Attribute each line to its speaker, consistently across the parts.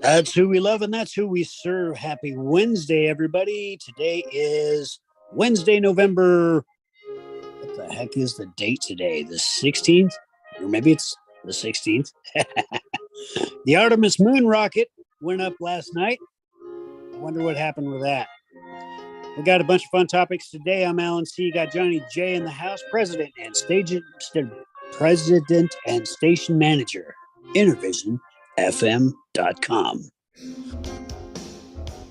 Speaker 1: That's who we love and that's who we serve. Happy Wednesday, everybody. Today is Wednesday, November. What the heck is the date today? The 16th? Or maybe it's the 16th. The Artemis moon rocket went up last night. I wonder what happened with that. We got a bunch of fun topics today. I'm Alan C. Got Johnnie J in the house, president and station manager, InnervisionFM.com.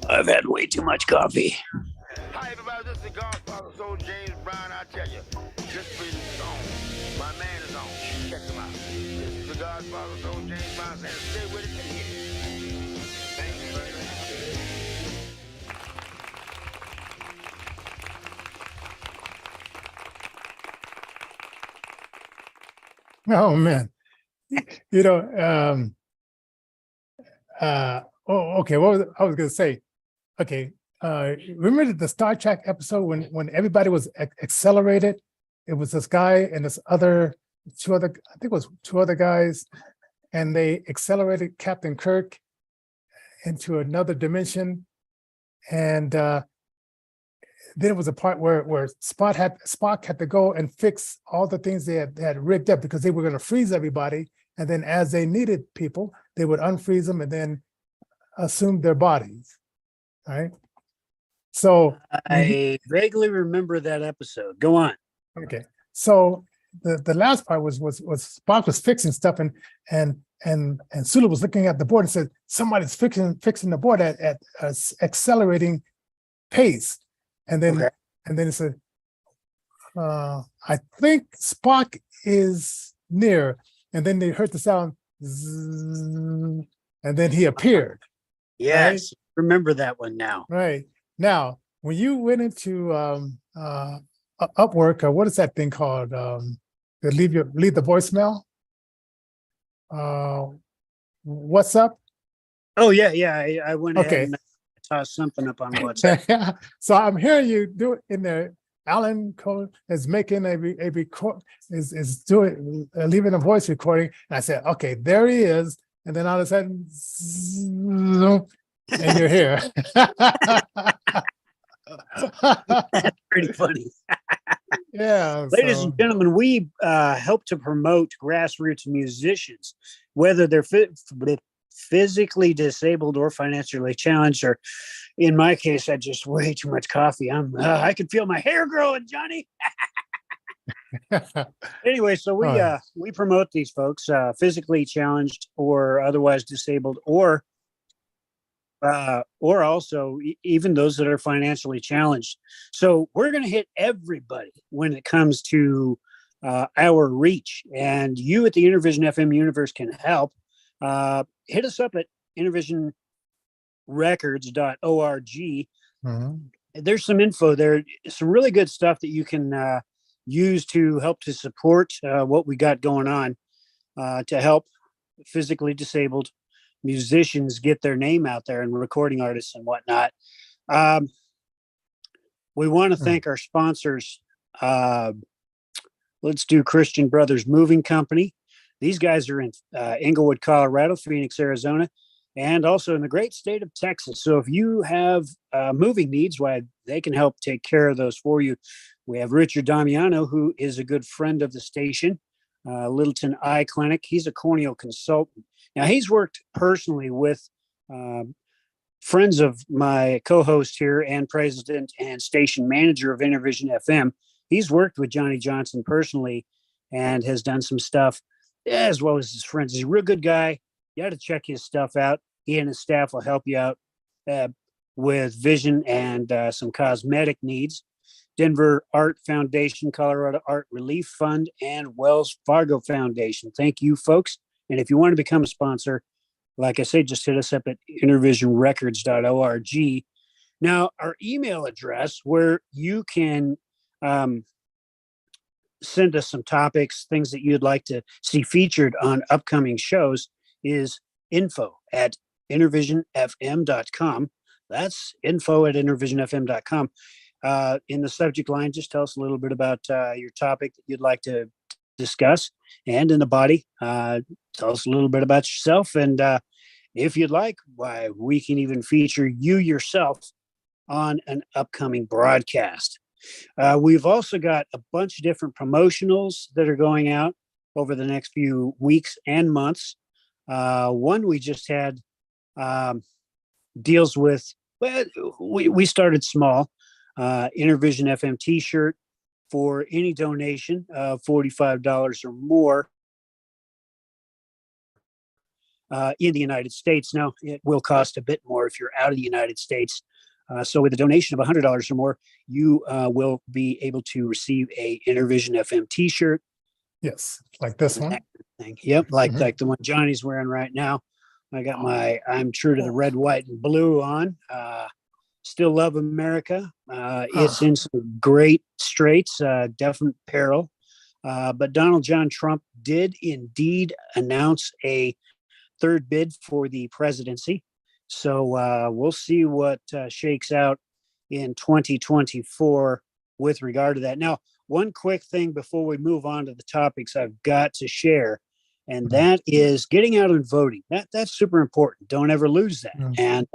Speaker 1: I've had way too much coffee.
Speaker 2: Hi, everybody. This is the Godfather, Soul James Brown. I tell you, this pretty song, my man is on. Check him out. This is the Godfather, Soul James Brown, saying stay with it and hit it. Thank you very much.
Speaker 3: Oh man, okay. What was I was going to say? Okay, remember the Star Trek episode when everybody was accelerated? It was this guy and this two other, I think it was two other guys, and they accelerated Captain Kirk into another dimension, and then it was a part where Spock had to go and fix all the things they had rigged up because they were going to freeze everybody, and then as they needed people, they would unfreeze them and then assume their bodies. Right. So
Speaker 1: I vaguely remember that episode. Go on.
Speaker 3: Okay. So the last part was Spock was fixing stuff and Sulu was looking at the board and said somebody's fixing the board at accelerating pace. And then it said, I think Spock is near. And then they heard the sound, zzz, and then he appeared.
Speaker 1: Yes,
Speaker 3: right?
Speaker 1: Remember that one now.
Speaker 3: Right. Now, when you went into Upwork, or what is that thing called? Leave the voicemail. What's up?
Speaker 1: Oh, yeah. I went ahead
Speaker 3: Okay.
Speaker 1: and tossed something up on WhatsApp.
Speaker 3: So I'm hearing you do it in there. Alan Cole is making a record, is doing leaving a voice recording. And I said, okay, there he is. And then all of a sudden, and you're here.
Speaker 1: That's pretty funny.
Speaker 3: Yeah.
Speaker 1: Ladies and gentlemen, we help to promote grassroots musicians, whether they're physically disabled or financially challenged, or in my case, I just way too much coffee. I can feel my hair growing, Johnny. Anyway, so we promote these folks, physically challenged or otherwise disabled, or also even those that are financially challenged. So we're going to hit everybody when it comes to our reach, and you at the Innervision FM universe can help. Hit us up at InnervisionRecords.org.
Speaker 3: Mm-hmm.
Speaker 1: There's some info there, some really good stuff that you can use to help to support what we got going on to help physically disabled musicians get their name out there and recording artists and whatnot. We want to thank our sponsors. Let's do Christian Brothers Moving Company. These guys are in Englewood, Colorado, Phoenix, Arizona, and also in the great state of Texas. So if you have moving needs, why they can help take care of those for you. We have Richard Damiano, who is a good friend of the station, Littleton Eye Clinic. He's a corneal consultant. Now, he's worked personally with friends of my co-host here and president and station manager of Innervision FM. He's worked with Johnny Johnson personally and has done some stuff as well as his friends. He's a real good guy. You got to check his stuff out. He and his staff will help you out with vision and some cosmetic needs. Denver Art Foundation, Colorado Art Relief Fund, and Wells Fargo Foundation. Thank you, folks. And if you want to become a sponsor, like I say, just hit us up at InnervisionRecords.org. Now, our email address where you can send us some topics, things that you'd like to see featured on upcoming shows is info@InnervisionFM.com. That's info@InnervisionFM.com. In the subject line, just tell us a little bit about your topic that you'd like to discuss. And in the body, tell us a little bit about yourself. And If you'd like, why, we can even feature you yourself on an upcoming broadcast. We've also got a bunch of different promotionals that are going out over the next few weeks and months. One we just had deals with, well, we started small, Innervision FM t-shirt for any donation of $45 or more in the United States. Now, it will cost a bit more if you're out of the United States. So with a donation of $100 or more, you will be able to receive a Innervision FM t-shirt.
Speaker 3: Yes, like this one.
Speaker 1: Thing. Yep, like the one Johnny's wearing right now. I got my I'm True to the Red, White, and Blue on. Still love America. It's in some great straits, definite peril. But Donald John Trump did indeed announce a third bid for the presidency. So we'll see what shakes out in 2024 with regard to that. Now, one quick thing before we move on to the topics I've got to share, and that is getting out and voting. That's super important. Don't ever lose that. And,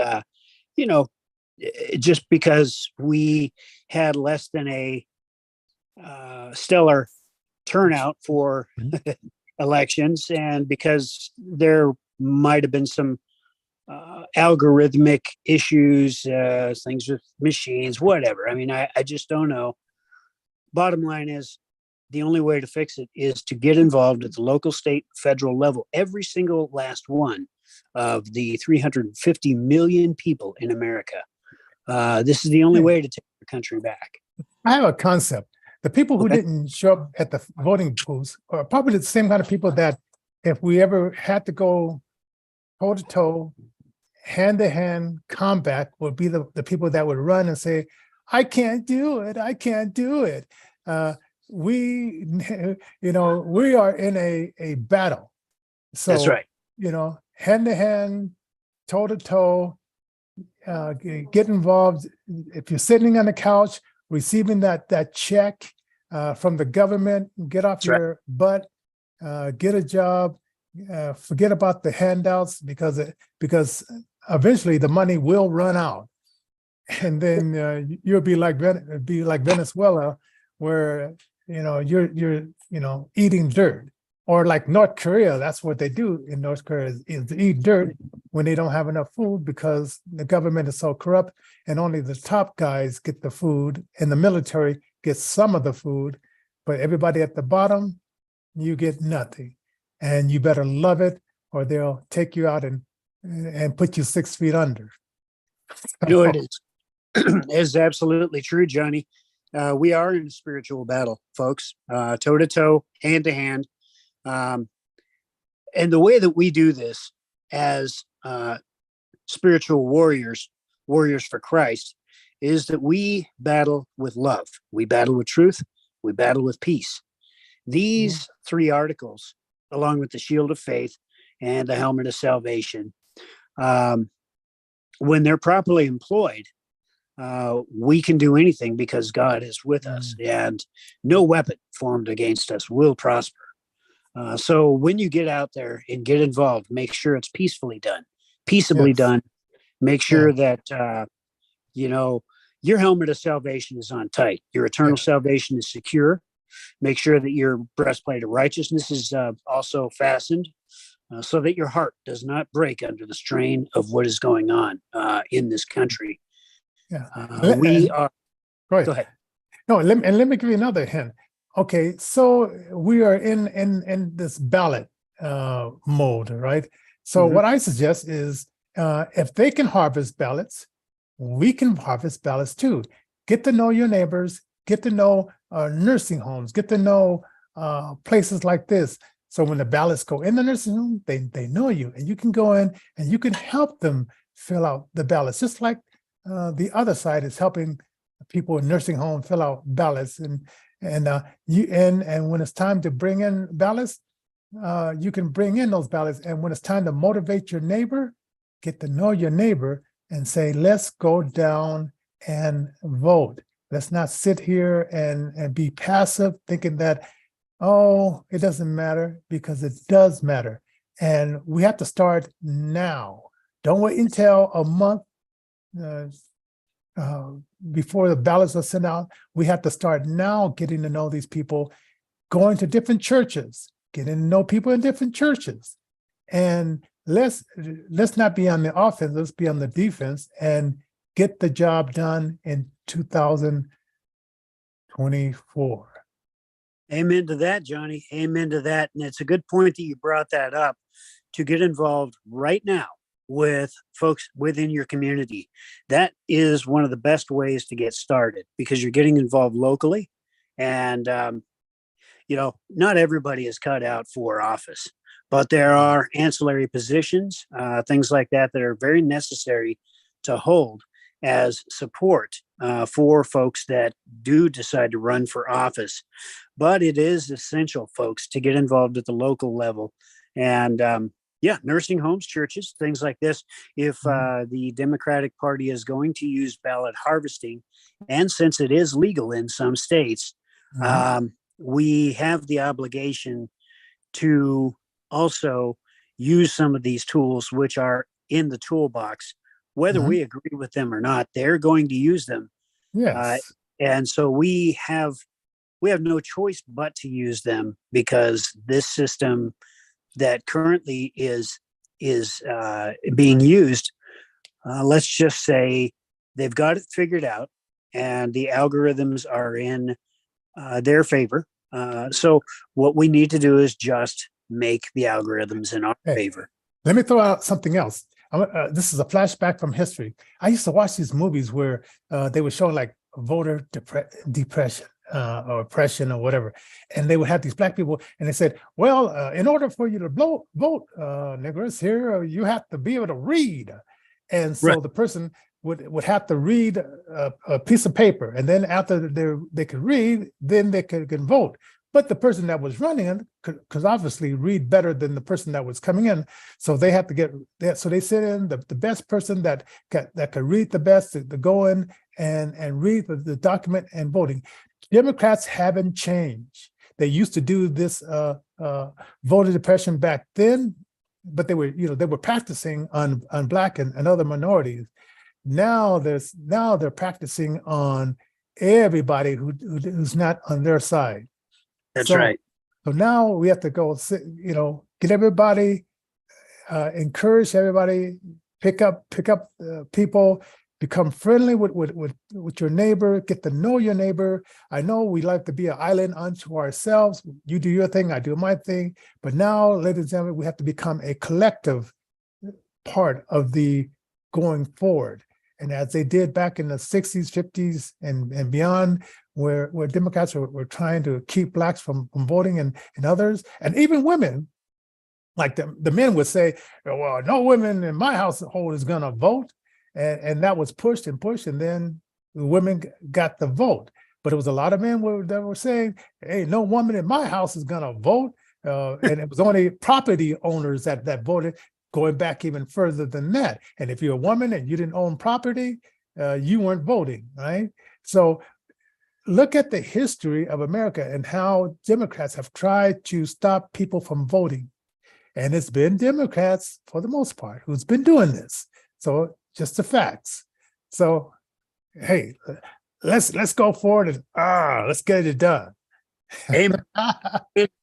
Speaker 1: just because we had less than a stellar turnout for elections, and because there might have been some algorithmic issues, things with machines, whatever. I mean, I just don't know. Bottom line is, the only way to fix it is to get involved at the local, state, federal level. Every single last one of the 350 million people in America. This is the only way to take the country back.
Speaker 3: I have a concept. The people who didn't show up at the voting booths are probably the same kind of people that if we ever had to go toe-to-toe, hand-to-hand combat, would be the people that would run and say, I can't do it. I can't do it. We are in a battle. So,
Speaker 1: that's right.
Speaker 3: Hand-to-hand, toe-to-toe, get involved. If you're sitting on the couch, receiving that check from the government, get off your butt, get a job, forget about the handouts because eventually the money will run out. And then you'll be like Venezuela, where you're eating dirt, or like North Korea. That's what they do in North Korea is eat dirt when they don't have enough food because the government is so corrupt, and only the top guys get the food, and the military gets some of the food, but everybody at the bottom, you get nothing, and you better love it, or they'll take you out and put you 6 feet under.
Speaker 1: It is. Is absolutely true, Johnny. We are in a spiritual battle, folks, toe to toe, hand to hand. And the way that we do this as spiritual warriors for Christ, is that we battle with love. We battle with truth. We battle with peace. These three articles, along with the shield of faith and the helmet of salvation, when they're properly employed, we can do anything because God is with us, and no weapon formed against us will prosper. So when you get out there and get involved, make sure it's peacefully done, peaceably done. Make sure that, your helmet of salvation is on tight. Your eternal salvation is secure. Make sure that your breastplate of righteousness is also fastened, so that your heart does not break under the strain of what is going on in this country. We are.
Speaker 3: Go
Speaker 1: ahead.
Speaker 3: No, let me give you another hint. Okay, so we are in this ballot mode, right? So what I suggest is, if they can harvest ballots, we can harvest ballots too. Get to know your neighbors. Get to know nursing homes. Get to know places like this. So when the ballots go in the nursing home, they know you, and you can go in and you can help them fill out the ballots, just like the other side is helping people in nursing home fill out ballots, and when it's time to bring in ballots, you can bring in those ballots. And when it's time to motivate your neighbor, get to know your neighbor and say, let's go down and vote. Let's not sit here and be passive thinking that, oh, it doesn't matter, because it does matter. And we have to start now. Don't wait until a month before the ballots are sent out. We have to start now getting to know these people, going to different churches, getting to know people in different churches. And let's not be on the offense, let's be on the defense and get the job done in 2024.
Speaker 1: Amen to that, Johnny. Amen to that. And it's a good point that you brought that up, to get involved right now with folks within your community. That is one of the best ways to get started, because you're getting involved locally. And, not everybody is cut out for office, but there are ancillary positions, things like that are very necessary to hold as support for folks that do decide to run for office. But it is essential, folks, to get involved at the local level. And nursing homes, churches, things like this. If the Democratic Party is going to use ballot harvesting, and since it is legal in some states, we have the obligation to also use some of these tools which are in the toolbox. Whether we agree with them or not, they're going to use them.
Speaker 3: Yes.
Speaker 1: And so we have no choice but to use them, because this system that currently is being used, let's just say they've got it figured out and the algorithms are in their favor. So what we need to do is just make the algorithms in our favor.
Speaker 3: Let me throw out something else. This is a flashback from history. I used to watch these movies where they were showing like voter depression or oppression or whatever. And they would have these black people and they said, well, in order for you to vote, niggers, here, you have to be able to read. And so the person would have to read a piece of paper. And then after they could read, then they could vote. But the person that was running could obviously read better than the person that was coming in. So they have to get that. So they sent in the best person that could read the best to go in and read the document and voting. Democrats haven't changed. They used to do this voter suppression back then, but they were practicing on Black and other minorities. Now they're practicing on everybody who's not on their side.
Speaker 1: That's right.
Speaker 3: So now we have to go, get everybody, encourage everybody, pick up people, become friendly with your neighbor, get to know your neighbor. I know we like to be an island unto ourselves. You do your thing, I do my thing. But now, ladies and gentlemen, we have to become a collective part of the going forward. And as they did back in the 60s, 50s, and beyond, where Democrats were trying to keep Blacks from voting and others, and even women, like the men would say, well, no women in my household is going to vote. And that was pushed, and then the women got the vote. But it was a lot of men that were saying, hey, no woman in my house is going to vote. And it was only property owners that voted, going back even further than that. And if you're a woman and you didn't own property, you weren't voting, right? So look at the history of America and how Democrats have tried to stop people from voting. And it's been Democrats, for the most part, who's been doing this. So just the facts. So, hey, let's go forward and let's get it done.
Speaker 1: Amen.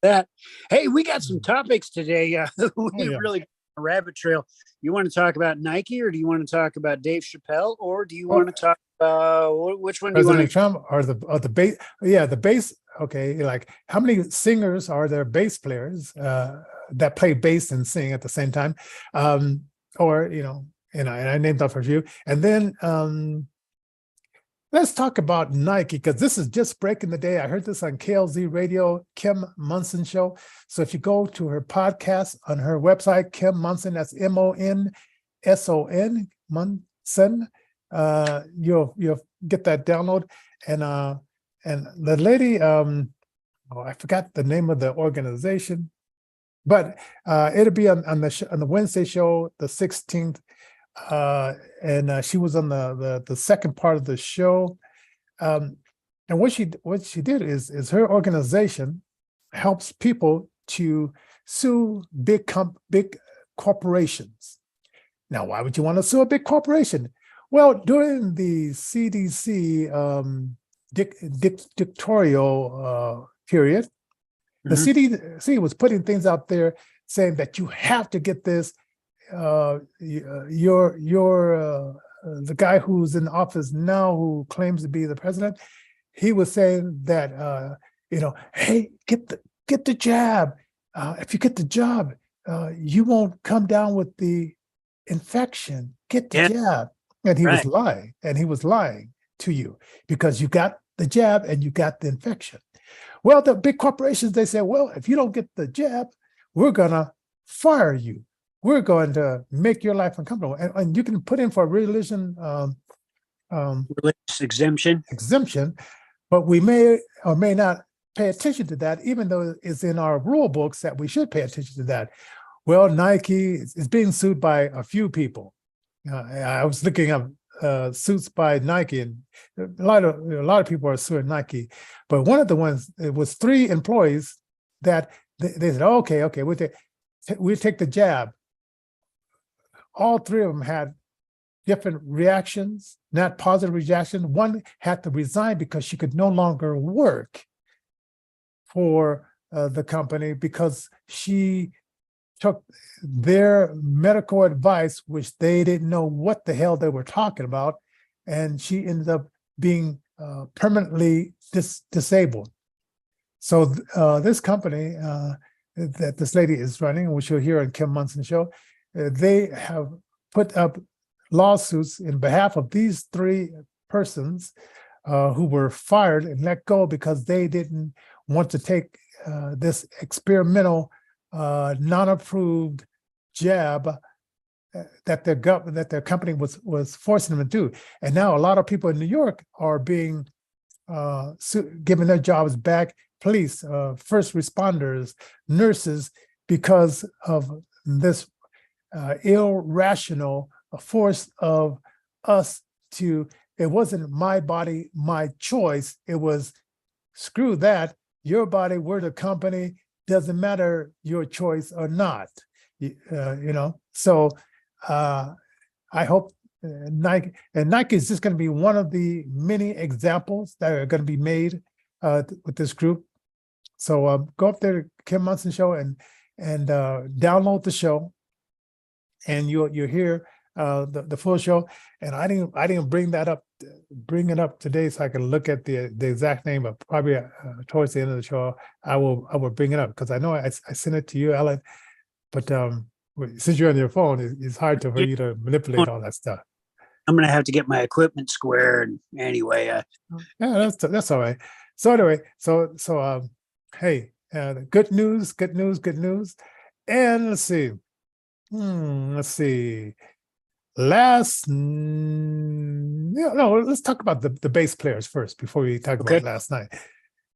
Speaker 1: That. Hey, we got some topics today. Really got a rabbit trail. You want to talk about Nike, or do you want to talk about Dave Chapelle, or do you want to talk about which one do you want to?
Speaker 3: Trump or the bass? Yeah, the bass. Okay, like how many singers are there? Bass players that play bass and sing at the same time, and I named off a few. And then let's talk about Nike, because this is just breaking the day. I heard this on KLZ Radio, Kim Monson show. So if you go to her podcast on her website, Kim Monson, that's MONSON, Monson, you'll get that download. And the lady, I forgot the name of the organization, but it'll be on the Wednesday show, the 16th. And she was on the second part of the show, and what she did is her organization helps people to sue big corporations. Now, why would you want to sue a big corporation? Well, during the CDC dictatorial period, the CDC was putting things out there saying that you have to get this. The guy who's in office now, who claims to be the president, he was saying that hey, get the jab. If you get the jab, you won't come down with the infection. Get the jab. And he was lying, and he was lying to you because you got the jab and you got the infection. Well, the big corporations, they say, well, if you don't get the jab, we're gonna fire you. We're going to make your life uncomfortable. And you can put in for a religious exemption, but we may or may not pay attention to that, even though it's in our rule books that we should pay attention to that. Well, Nike is being sued by a few people. I was looking up suits by Nike, and a lot of people are suing Nike. But one of the ones, it was 3 employees that they said, okay, we'll take the jab. All 3 of them had different reactions, not positive reactions. One had to resign because she could no longer work for the company because she took their medical advice, which they didn't know what the hell they were talking about, and she ended up being permanently disabled. So this company that this lady is running, which you'll hear on Kim Munson's show, they have put up lawsuits in behalf of these 3 persons who were fired and let go because they didn't want to take this experimental, non-approved jab that their company was forcing them to do. And now a lot of people in New York are being given their jobs back, police, first responders, nurses, because of this irrational force of us to, it wasn't my body, my choice. It was, screw that, your body, we're the company, doesn't matter your choice or not. So I hope Nike is just going to be one of the many examples that are going to be made with this group. So go up there to Kim Munson Show and download the show, and you'll hear the full show. And I didn't bring it up today so I can look at the exact name, but probably towards the end of the show I will bring it up, because I know I sent it to you, Alan, but since you're on your phone, it's hard for you to manipulate all that stuff.
Speaker 1: I'm gonna have to get my equipment square. And anyway,
Speaker 3: yeah, that's all right. So anyway, hey, good news. And let's see. Let's talk about the bass players first before we talk about last night.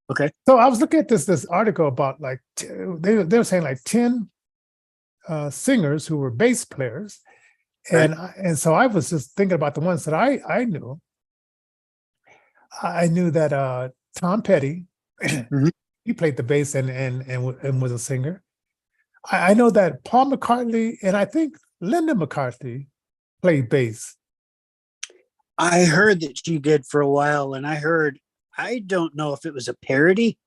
Speaker 1: Okay.
Speaker 3: So I was looking at this article about like they were saying like 10 singers who were bass players, and so I was just thinking about the ones that I knew. I knew that Tom Petty, he played the bass and was a singer. I know that Paul McCartney and I think Linda McCartney played bass.
Speaker 1: I heard that she did for a while, and I don't know if it was a parody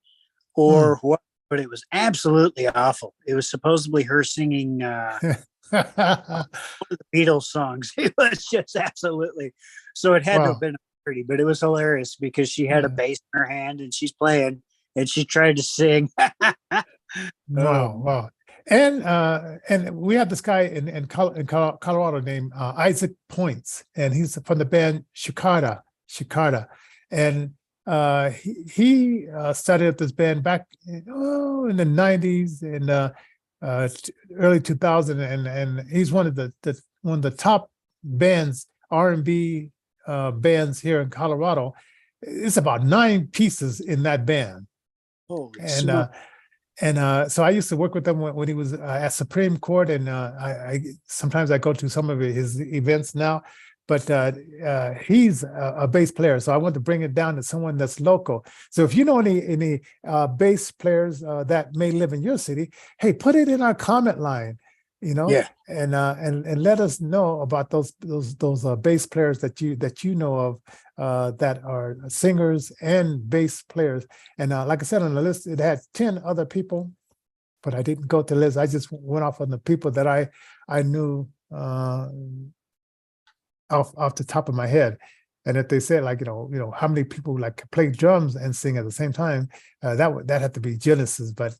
Speaker 1: or what, but it was absolutely awful. It was supposedly her singing one of the Beatles songs. It was just absolutely, so it had to have been a parody, but it was hilarious because she had a bass in her hand and she's playing and she tried to sing.
Speaker 3: Wow. And we have this guy in Colorado named Isaac Points, and he's from the band Shikara, and he started up this band back in the 90s and early 2000, and he's one of the top bands, R&B bands here in Colorado. It's about 9 pieces in that band. So I used to work with him when he was at Supreme Court, and I sometimes I go to some of his events now. but he's a bass player. So I want to bring it down to someone that's local. So if you know any bass players that may live in your city, hey, put it in our comment line,
Speaker 1: Yeah.
Speaker 3: and let us know about those bass players that you know of that are singers and bass players. And like I said on the list, it had 10 other people, but I didn't go to the list. I just went off on the people that I knew off the top of my head. And if they said like, how many people like play drums and sing at the same time, that had to be Genesis, but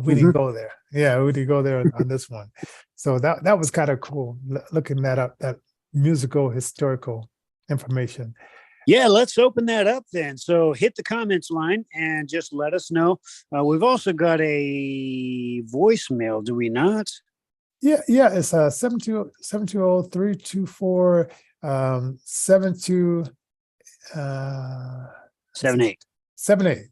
Speaker 3: we didn't go there. Yeah, we didn't go there on this one. So that was kind of cool, looking that up, that musical historical information.
Speaker 1: Yeah, let's open that up then. So hit the comments line and just let us know. We've also got a voicemail, do we not?
Speaker 3: Yeah, it's 720-324 78.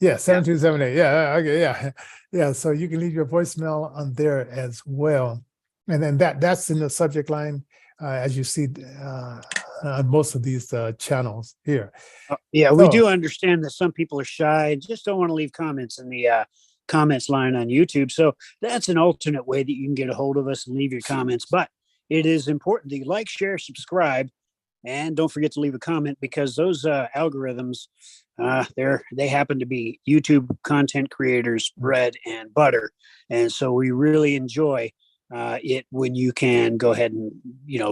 Speaker 3: Yeah, 7278. Yeah, okay, yeah. So you can leave your voicemail on there as well, and then that's in the subject line, as you see on most of these channels here.
Speaker 1: Yeah, we do understand that some people are shy and just don't want to leave comments in the comments line on YouTube. So that's an alternate way that you can get a hold of us and leave your comments. But it is important that you like, share, subscribe, and don't forget to leave a comment, because those algorithms, they happen to be YouTube content creators' bread and butter. And so we really enjoy it when you can go ahead and,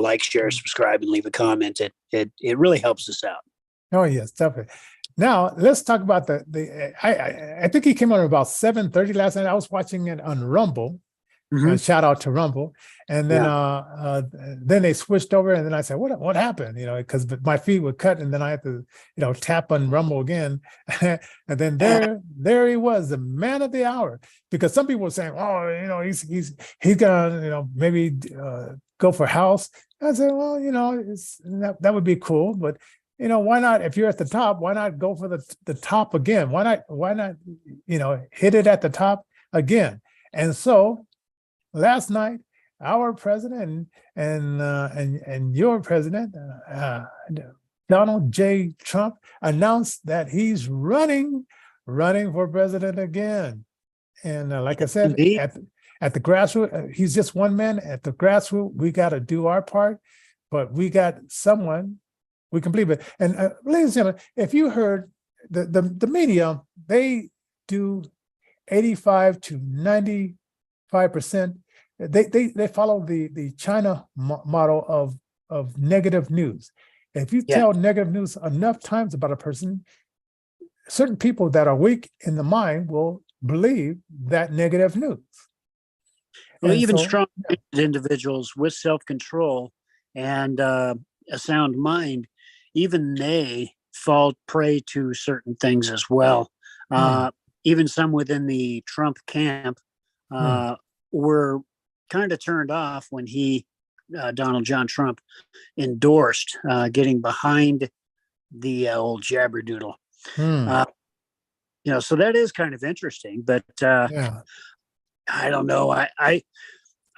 Speaker 1: like, share, subscribe, and leave a comment. It really helps us out.
Speaker 3: Oh, yes, definitely. Now let's talk about I think he came on about 7:30 last night. I was watching it on Rumble. Shout out to Rumble. And then then they switched over, and then I said, what happened? Because my feed would cut, and then I had to, tap on Rumble again. And then there he was, the man of the hour. Because some people were saying, he's gonna, maybe go for House. I said, well, that would be cool, but why not? If you're at the top, why not go for the top again? Why not, hit it at the top again? And so last night, our president and your president, Donald J. Trump, announced that he's running for president again. And like I said, at the grassroots, he's just one man. At the grassroots, we got to do our part, but we got someone we can believe it. And ladies and gentlemen, if you heard the media, they do 85 to 95%. They follow the China model of negative news. If you tell negative news enough times about a person, certain people that are weak in the mind will believe that negative news.
Speaker 1: Well, and even strong individuals with self-control and a sound mind, even they fall prey to certain things as well. Even some within the Trump camp were kind of turned off when Donald John Trump endorsed getting behind the old jabberdoodle. So that is kind of interesting, but I don't know.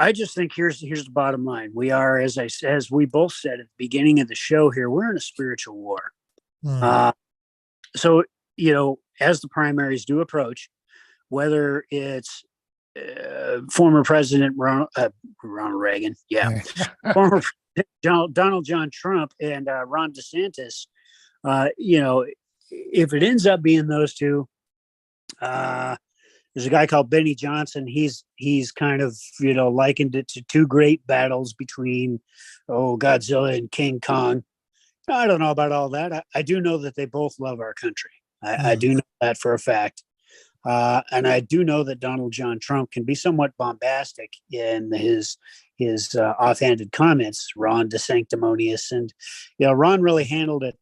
Speaker 1: I just think here's the bottom line. We are, as we both said at the beginning of the show here, we're in a spiritual war. So, as the primaries do approach, whether it's former President Ronald Reagan, former Donald John Trump and Ron DeSantis, if it ends up being those two, there's a guy called Benny Johnson. He's kind of, likened it to two great battles between, Godzilla and King Kong. I don't know about all that. I do know that they both love our country. I do know that for a fact. And I do know that Donald John Trump can be somewhat bombastic in his offhanded comments. Ron DeSanctimonious. And, Ron really handled it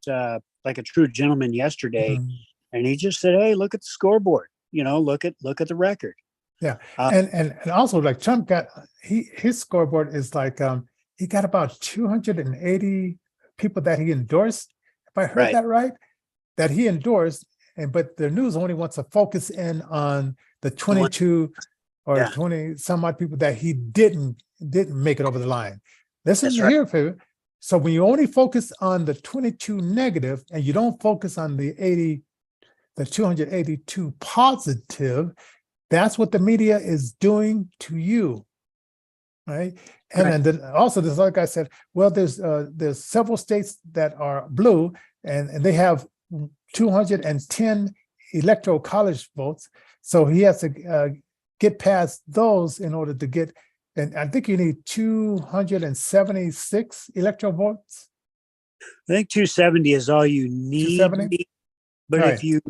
Speaker 1: like a true gentleman yesterday. And he just said, hey, look at the scoreboard. Look at the record.
Speaker 3: Yeah. And also, like, Trump got his scoreboard is like he got about 280 people that he endorsed. If I heard that right, that he endorsed, but the news only wants to focus in on the 22 or 20 some odd people that he didn't make it over the line. Listen here, So when you only focus on the 22 negative and you don't focus on the 282 positive, that's what the media is doing to you, right? And then also this other guy said, well, there's several states that are blue and they have 210 electoral college votes. So he has to get past those in order to get, and I think you need 276 electoral votes.
Speaker 1: I think 270 is all you need.
Speaker 3: 270?
Speaker 1: But
Speaker 3: Right.
Speaker 1: if you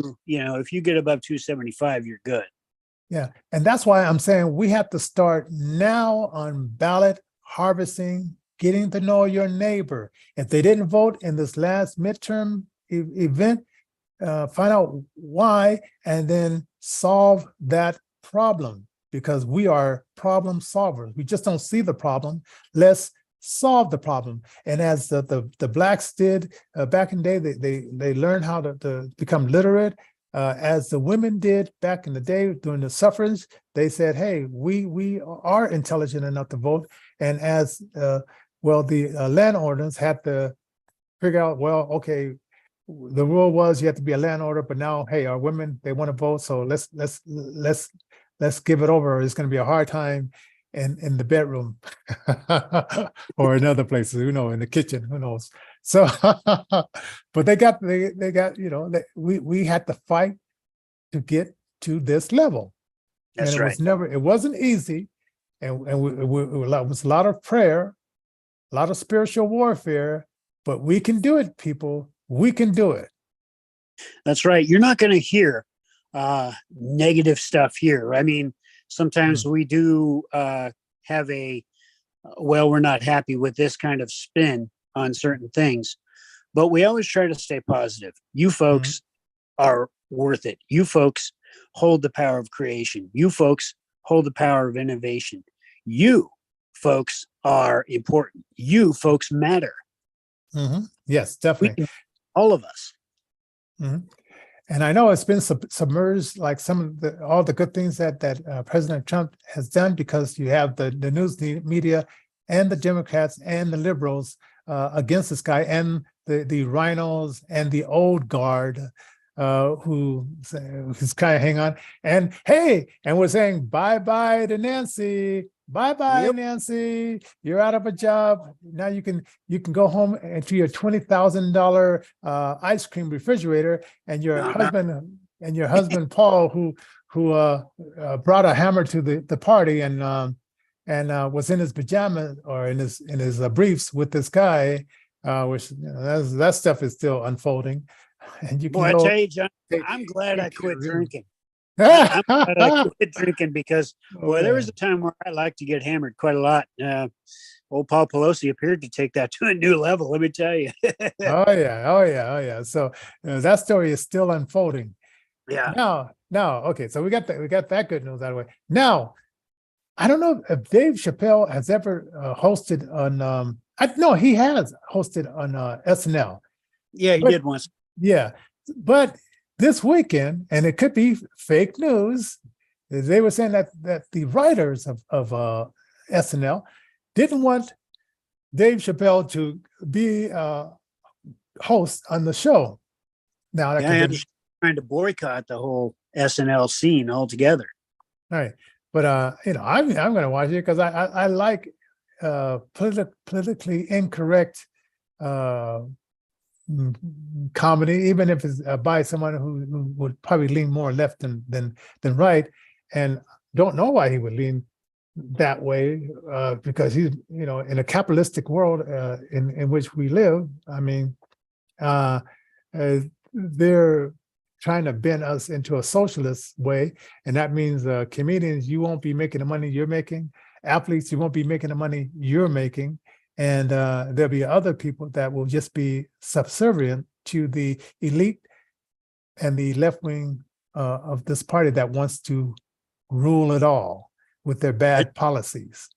Speaker 1: get above 275, you're good.
Speaker 3: Yeah. And that's why I'm saying we have to start now on ballot harvesting, getting to know your neighbor. If they didn't vote in this last midterm event, find out why, and then solve that problem, because we are problem solvers. We just don't see the problem. Let's solve the problem. And as the blacks did back in the day, they learned how to become literate. As the women did back in the day during the suffrage, they said, hey, we are intelligent enough to vote. And as the landowners had to figure out, well, okay, the rule was you have to be a landowner, but now, hey, our women, they want to vote, so let's give it over. It's going to be a hard time in the bedroom or in other places, in the kitchen, who knows. So, but they got, we had to fight to get to this level.
Speaker 1: That's
Speaker 3: and it wasn't easy. And it was a lot of prayer, a lot of spiritual warfare, but we can do it, people. We can do it.
Speaker 1: That's right. You're not going to hear negative stuff here. I mean, sometimes we do have we're not happy with this kind of spin on certain things, but we always try to stay positive. You folks are worth it. You folks hold the power of creation. You folks hold the power of innovation. You folks are important. You folks matter.
Speaker 3: Yes, definitely.
Speaker 1: All of us.
Speaker 3: And I know it's been submerged, like all the good things that President Trump has done, because you have the news media and the Democrats and the liberals against this guy, and the rhinos and the old guard who's kind of hang on. And hey, and we're saying bye-bye to Nancy. Bye-bye, Nancy. You're out of a job. Now you can go home to your $20,000 ice cream refrigerator, and your husband Paul, who brought a hammer to the party and was in his pajamas or in his briefs with this guy, which that stuff is still unfolding. And you can
Speaker 1: I tell you, John, I'm glad I quit drinking. I'm glad I quit drinking because, there was a time where I liked to get hammered quite a lot. Old Paul Pelosi appeared to take that to a new level, let me tell you.
Speaker 3: Oh yeah. So that story is still unfolding.
Speaker 1: Yeah.
Speaker 3: Now, okay. So we got that good news out of the way. Now, I don't know if Dave Chapelle has ever hosted on. No, he has hosted on SNL.
Speaker 1: Yeah, he did once.
Speaker 3: Yeah, but this weekend, and it could be fake news, they were saying that the writers of SNL didn't want Dave Chapelle to be host on the show. Now,
Speaker 1: I'm trying to boycott the whole SNL scene altogether.
Speaker 3: Right, but I'm going to watch it because I like politically incorrect comedy, even if it's by someone who would probably lean more left than right, and don't know why he would lean that way, because he's in a capitalistic world in which we live. I mean, they're trying to bend us into a socialist way, and that means comedians, you won't be making the money you're making. Athletes, you won't be making the money you're making. And there'll be other people that will just be subservient to the elite and the left wing of this party that wants to rule it all with their bad policies.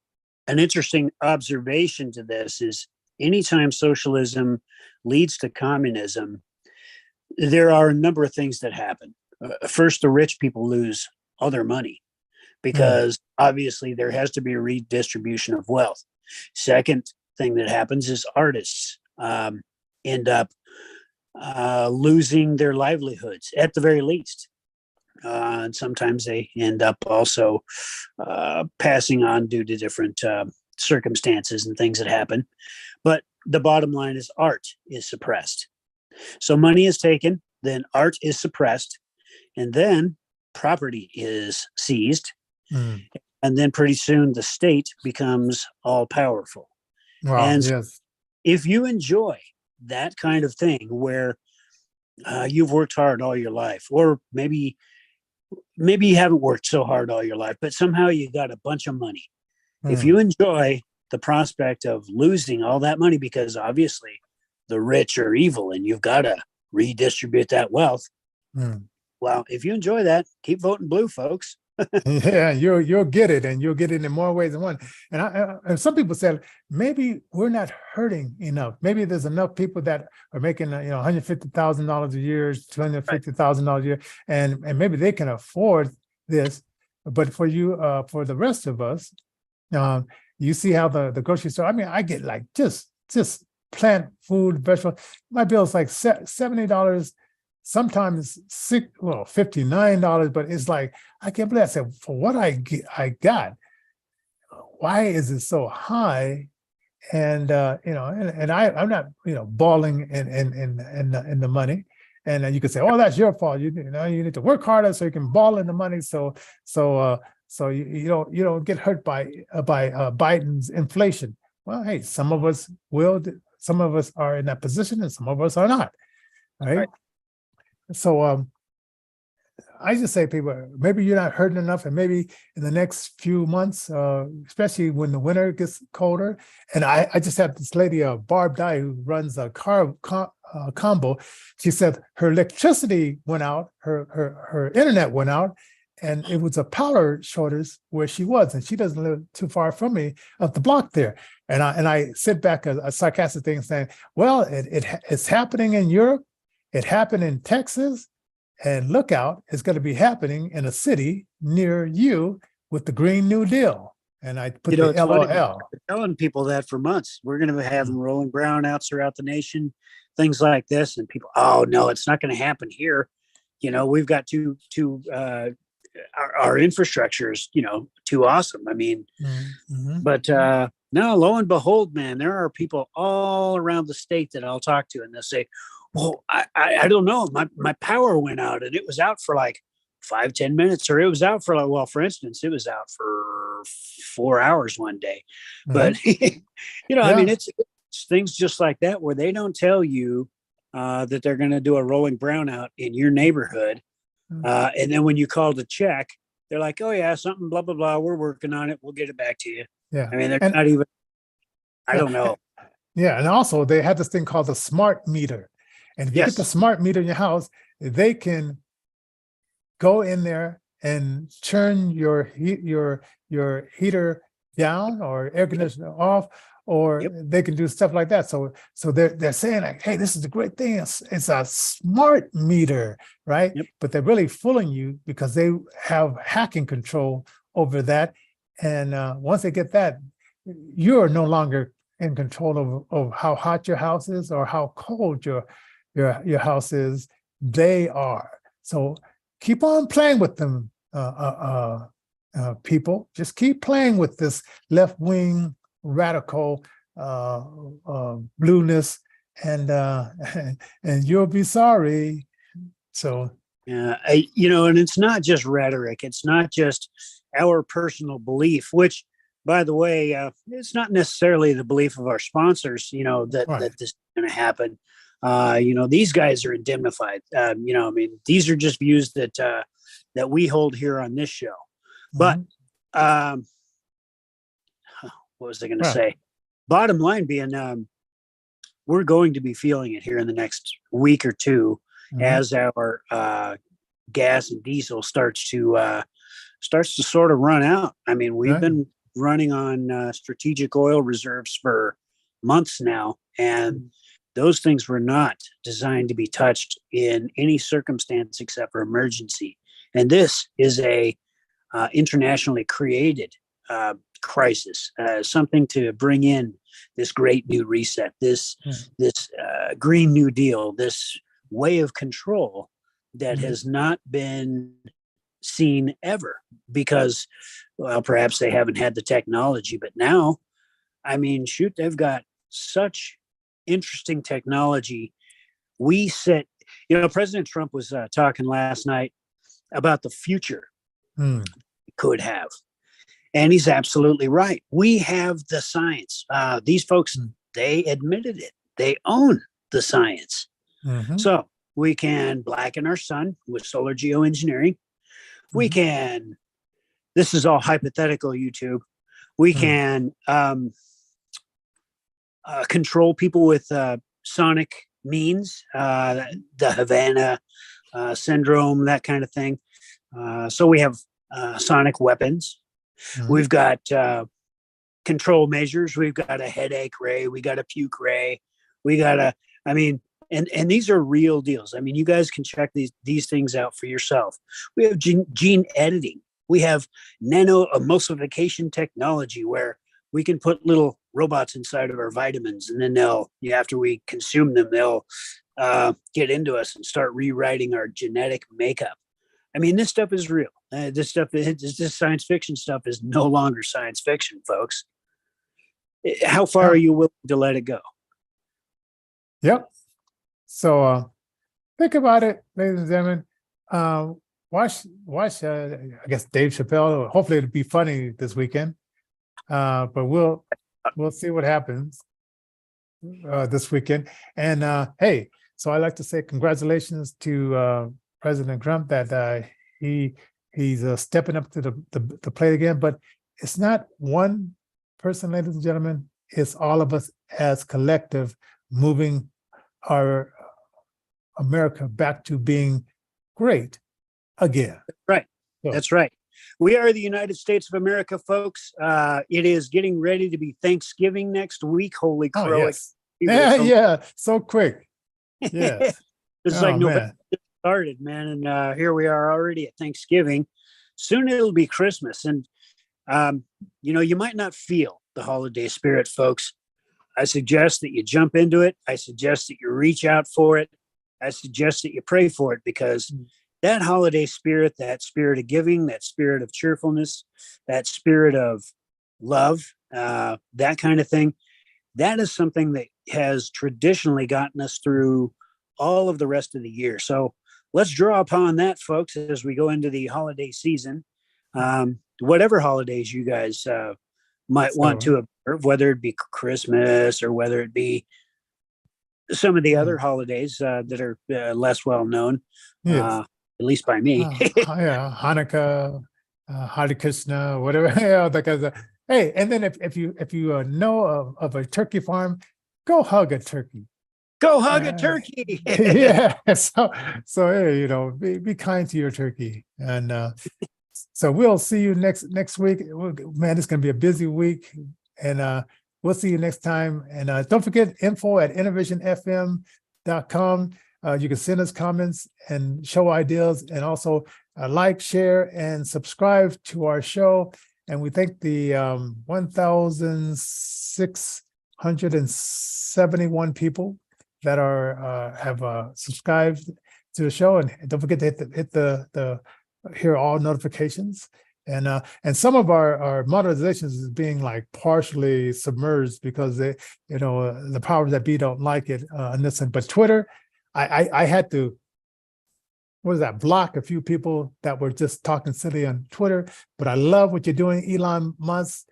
Speaker 1: An interesting observation to this is anytime socialism leads to communism, there are a number of things that happen. First, the rich people lose all their money because obviously there has to be a redistribution of wealth. Second, thing that happens is artists end up losing their livelihoods at the very least. And sometimes they end up also passing on due to different circumstances and things that happen. But the bottom line is art is suppressed. So money is taken, then art is suppressed, and then property is seized.
Speaker 3: Mm.
Speaker 1: And then pretty soon the state becomes all powerful.
Speaker 3: Wow,
Speaker 1: and
Speaker 3: yes.
Speaker 1: if you enjoy that kind of thing where you've worked hard all your life, or maybe you haven't worked so hard all your life, but somehow you got a bunch of money. If you enjoy the prospect of losing all that money, because obviously the rich are evil and you've got to redistribute that wealth. Well, if you enjoy that, keep voting blue, folks.
Speaker 3: Yeah, you'll get it, and you'll get it in more ways than one. And some people said maybe we're not hurting enough. Maybe there's enough people that are making $150,000 a year, $250,000 a year, and maybe they can afford this. But for you, for the rest of us, you see how the grocery store. I mean, I get like just plant food, vegetable. My bill is like $70. Sometimes $59, but it's like, I can't believe I said, for what I got, why is it so high? And I'm not balling in the money. And you could say, oh, that's your fault. You need to work harder so you can ball in the money. So you don't get hurt by Biden's inflation. Well, hey, some of us will. Some of us are in that position, and some of us are not. Right. So I just say, people, maybe you're not hurting enough, and maybe in the next few months, especially when the winter gets colder. And I just had this lady, Barb Dye, who runs a combo. She said her electricity went out, her internet went out, and it was a power shortage where she was, and she doesn't live too far from me up the block there. And I sit back a sarcastic thing saying, well, it's happening in Europe. It happened in Texas, and look out, it's going to be happening in a city near you with the Green New Deal. And I put the LOL.
Speaker 1: I've been telling people that for months. We're going to be having rolling brownouts throughout the nation, things like this, and people, oh no, it's not going to happen here. We've got our infrastructure is too awesome. I mean, but no, lo and behold, man, there are people all around the state that I'll talk to, and they'll say, well, I don't know. My power went out, and it was out for like 5-10 minutes, or it was out for like, well, for instance, it was out for 4 hours one day. But I mean, it's things just like that where they don't tell you that they're going to do a rolling brownout in your neighborhood, and then when you call to check, they're like, oh yeah, something blah blah blah. We're working on it. We'll get it back to you.
Speaker 3: Yeah,
Speaker 1: I mean, they're not even. I don't know.
Speaker 3: Yeah, and also they had this thing called the smart meter. And if you get the smart meter in your house, they can go in there and turn your heater down or air conditioner off, or they can do stuff like that. So they're saying like, hey, this is a great thing. It's a smart meter, right? Yep. But they're really fooling you because they have hacking control over that. And once they get that, you're no longer in control of how hot your house is or how cold your house is. They are. So keep on playing with them, people. Just keep playing with this left-wing radical blueness, and you'll be sorry. So
Speaker 1: and it's not just rhetoric. It's not just our personal belief, which, by the way, it's not necessarily the belief of our sponsors, that this is going to happen. These guys are indemnified. I mean, these are just views that we hold here on this show. But what was I going to say? Bottom line being, we're going to be feeling it here in the next week or two as our gas and diesel starts to sort of run out. I mean, we've been running on strategic oil reserves for months now, and those things were not designed to be touched in any circumstance except for emergency. And this is a internationally created crisis, something to bring in this great new reset, this Green New Deal, this way of control that has not been seen ever because, well, perhaps they haven't had the technology, but now, I mean, shoot, they've got such interesting technology. President Trump was talking last night about the future we could have. And he's absolutely right. We have the science. These folks, they admitted it. They own the science. So we can blacken our sun with solar geoengineering. We can, this is all hypothetical, YouTube. We can control people with sonic means, the Havana syndrome, that kind of thing. So we have sonic weapons. We've got control measures. We've got a headache ray. We got a puke ray. We got and these are real deals. I mean, you guys can check these things out for yourself. We have gene editing. We have nano emulsification technology where we can put little robots inside of our vitamins, and then after we consume them, they'll get into us and start rewriting our genetic makeup. I mean, this stuff is real. This science fiction stuff is no longer science fiction, folks. How far are you willing to let it go?
Speaker 3: Yep. So think about it, ladies and gentlemen. Watch. I guess Dave Chapelle. Hopefully, it'll be funny this weekend. But we'll see what happens this weekend. And hey, so I'd like to say congratulations to President Trump that he's stepping up to the plate again. But it's not one person, ladies and gentlemen. It's all of us as collective moving our America back to being great again.
Speaker 1: Right. So, that's right. We are the United States of America, folks. It is getting ready to be Thanksgiving next week. Holy crow.
Speaker 3: Yes. Yeah. So quick. Yes.
Speaker 1: It's like November started, man. And here we are already at Thanksgiving. Soon it'll be Christmas. And, you might not feel the holiday spirit, folks. I suggest that you jump into it. I suggest that you reach out for it. I suggest that you pray for it, because that holiday spirit, that spirit of giving, that spirit of cheerfulness, that spirit of love, that kind of thing, that is something that has traditionally gotten us through all of the rest of the year. So let's draw upon that, folks, as we go into the holiday season. Whatever holidays you guys might want to observe, whether it be Christmas or whether it be some of the other holidays that are less well known, at least by me.
Speaker 3: Hanukkah, Hare Krishna, whatever. That kind of. Hey, and then if you know of a turkey farm, go hug a turkey.
Speaker 1: Go hug a turkey.
Speaker 3: Yeah. So hey, be kind to your turkey, and so we'll see you next week. Man, it's going to be a busy week, and we'll see you next time. And don't forget info@InnervisionFM.com. You can send us comments and show ideas, and also like, share, and subscribe to our show. And we thank the 1,671 people that have subscribed to the show. And don't forget to hit the hear all notifications. And some of our monetizations is being like partially submerged because the powers that be don't like it on this end. But Twitter, I had to block a few people that were just talking silly on Twitter. But I love what you're doing, Elon Musk.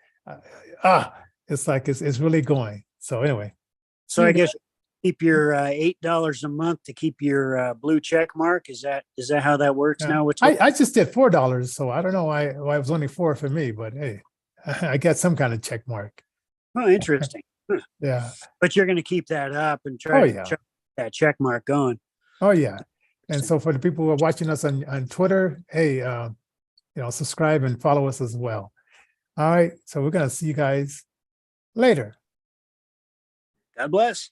Speaker 3: It's like it's really going. So anyway,
Speaker 1: so I guess keep your $8 a month to keep your blue check mark. Is that how that works now?
Speaker 3: I just did $4, so I don't know why it was only $4 for me, but hey, I got some kind of check mark.
Speaker 1: Oh, interesting. Huh.
Speaker 3: Yeah,
Speaker 1: but you're going to keep that up and try to check that check mark going.
Speaker 3: Oh yeah, and so for the people who are watching us on Twitter, hey, subscribe and follow us as well. All right, so we're going to see you guys later.
Speaker 1: God bless.